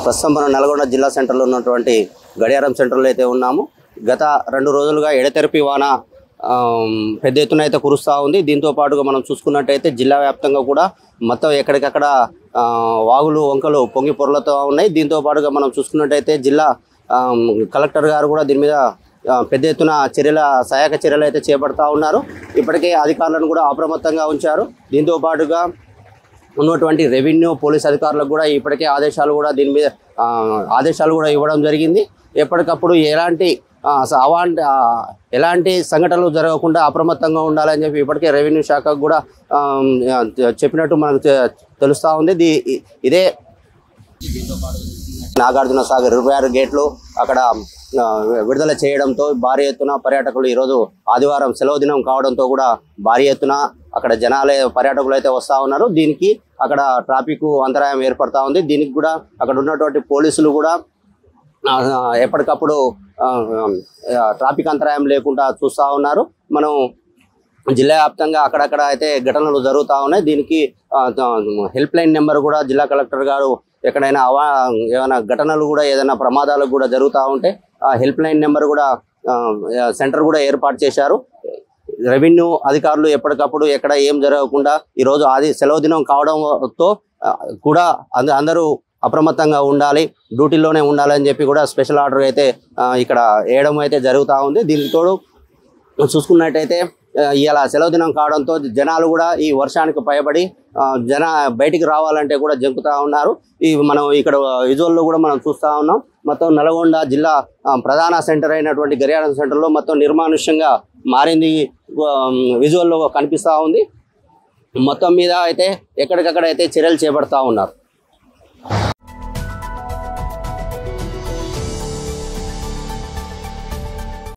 ప్రస్తుతం మనం నల్గొండ జిల్లా సెంటర్లో ఉన్నటువంటి గడియారం సెంటర్లో అయితే ఉన్నాము. గత 2 రోజులుగా ఎడతెరిపి వాన పెద్ద ఎత్తున అయితే కురుస్తూ ఉంది. దీంతో పాటుగా మనం చూసుకున్నట్టయితే జిల్లా వ్యాప్తంగా కూడా మొత్తం ఎక్కడికక్కడ వాగులు వంకలు పొంగి పొరలుతూ ఉన్నాయి. దీంతో పాటుగా మనం చూసుకున్నట్టయితే జిల్లా కలెక్టర్ గారు కూడా దీని మీద పెద్ద ఎత్తున సహాయక చర్యలు అయితే చేపడతా ఉన్నారు. ఇప్పటికే అధికారులను కూడా అప్రమత్తంగా ఉంచారు. దీంతో పాటుగా ఉన్నటువంటి రెవెన్యూ పోలీస్ అధికారులకు కూడా ఇప్పటికే ఆదేశాలు కూడా ఇవ్వడం జరిగింది. ఎప్పటికప్పుడు ఎలాంటి సంఘటనలు జరగకుండా అప్రమత్తంగా ఉండాలని చెప్పి ఇప్పటికే రెవెన్యూ శాఖకు కూడా చెప్పినట్టు మనకు తెలుస్తూ ఉంది. ఇదే నాగార్జున సాగర్ 26 గేట్లు అక్కడ విడుదల చేయడంతో భారీ ఎత్తున పర్యాటకులు ఈరోజు ఆదివారం సెలవు దినం కావడంతో కూడా భారీ ఎత్తున అక్కడ పర్యాటకులు అయితే వస్తూ ఉన్నారు. దీనికి అక్కడ ట్రాఫిక్ అంతరాయం ఏర్పడతా ఉంది. దీనికి కూడా అక్కడ ఉన్నటువంటి పోలీసులు కూడా ఎప్పటికప్పుడు ట్రాఫిక్ అంతరాయం లేకుండా చూస్తూ ఉన్నారు. మనం జిల్లా వ్యాప్తంగా అక్కడక్కడ అయితే ఘటనలు జరుగుతూ ఉన్నాయి. దీనికి హెల్ప్ లైన్ నెంబర్ కూడా జిల్లా కలెక్టర్ గారు ఎక్కడైనా ఏమైనా ఘటనలు కూడా ఏదైనా ప్రమాదాలు కూడా జరుగుతూ ఉంటే ఆ హెల్ప్ లైన్ నెంబర్ కూడా సెంటర్ కూడా ఏర్పాటు చేశారు. రెవెన్యూ అధికారులు ఎప్పటికప్పుడు ఎక్కడ ఏం జరగకుండా ఈరోజు సెలవు దినం కావడంతో కూడా అందరూ అప్రమత్తంగా ఉండాలి, డ్యూటీలోనే ఉండాలని చెప్పి కూడా స్పెషల్ ఆర్డర్ అయితే ఇక్కడ వేయడం అయితే జరుగుతూ ఉంది. దీనితో చూసుకున్నట్టయితే ఇలా సెలవు దినం కావడంతో జనాలు కూడా ఈ వర్షానికి భయపడి బయటికి రావాలంటే కూడా జంకుతూ ఉన్నారు. మనం ఇక్కడ విజువల్లో కూడా మనం చూస్తూ ఉన్నాం. మొత్తం నల్గొండ జిల్లా ప్రధాన సెంటర్ అయినటువంటి గడియారం సెంటర్లో మొత్తం నిర్మానుష్యంగా మారింది విజువల్లో కనిపిస్తూ ఉంది. మొత్తం మీద అయితే ఎక్కడికక్కడ అయితే చర్యలు చేపడతా ఉన్నారు.